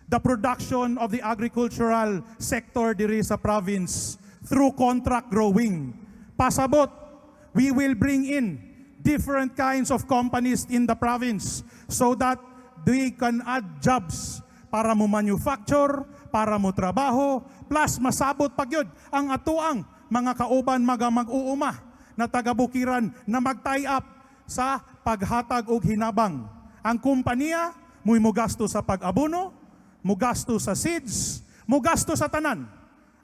the production of the agricultural sector diri sa province through contract growing. Pasabot, we will bring in different kinds of companies in the province so that they can add jobs para mo manufacture, para mo trabaho, plus masabot pagyod ang atuang mga kauban mag-uuma na taga-bukiran na mag-tie up sa paghatag og hinabang. Ang kumpanya mo'y mugasto sa pag-abono, mugasto sa seeds, mugasto sa tanan.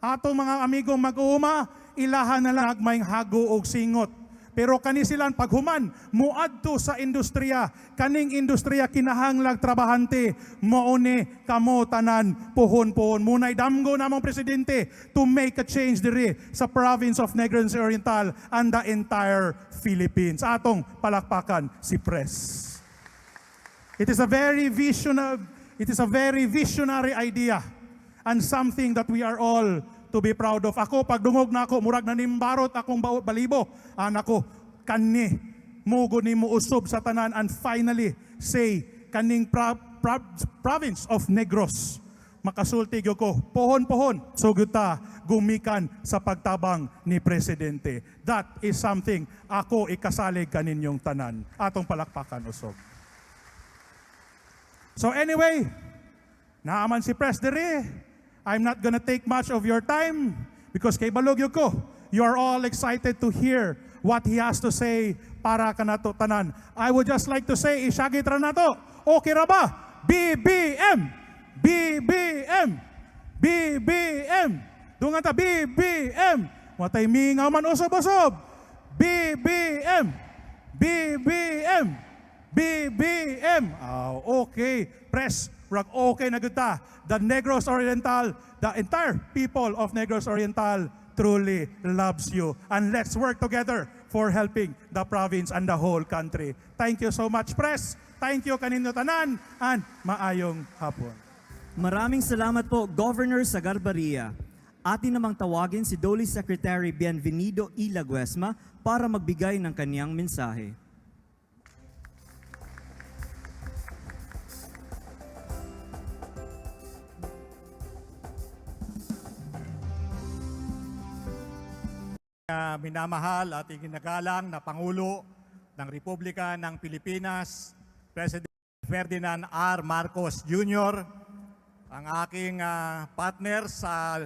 Ato mga amigong mag-uuma, ilahan na lang may hago og singot. Pero kani silang paghuman, muadto sa industriya, kaning industriya kinahanglag trabahante, maune kamo tanan puhon-puhon. Munay damgo namong presidente to make a change diri sa province of Negros Oriental and the entire Philippines. Atong palakpakan si Pres. It is a very visionary idea and something that we are all to be proud of. Ako, pagdungog na ako, murag na nimbarot akong balibo. Anako, kani, mugo ni mo usob sa tanan and finally say, kaning province of Negros. Makasultig ko, pohon-pohon, sugod ta, gumikan sa pagtabang ni Presidente. That is something ako ikasalig kaninyong tanan. Atong palakpakan usog. So anyway, naaman si Pres diri. I'm not gonna take much of your time because kay balogyo ko, you are all excited to hear what he has to say para kanato tanan. I would just like to say, isyagit ra nato. Okay ra ba? BBM! BBM! BBM! Dungan ta, BBM! Watay mingaw man usob-usob. BBM! BBM! BBM! Okay. Press. Okay na gud ta. The Negros Oriental, the entire people of Negros Oriental truly loves you. And let's work together for helping the province and the whole country. Thank you so much, Press. Thank you kaninyo tanan and maayong hapon. Maraming salamat po, Governor Sagarbaria. Atin namang tawagin si Dole Secretary Bienvenido E. Laguesma para magbigay ng kaniyang mensahe. Minamahal at iginagalang na Pangulo ng Republika ng Pilipinas, President Ferdinand R. Marcos Jr., ang aking partner sa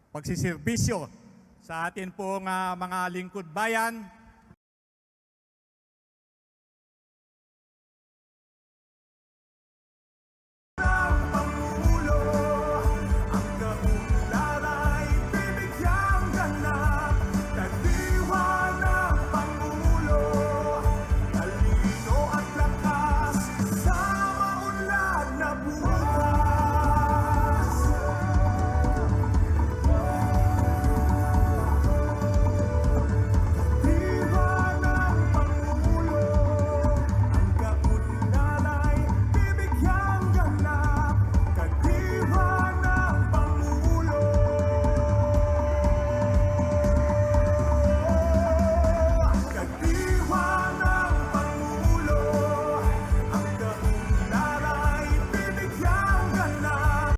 pagsiservisyo sa atin pong mga lingkod bayan,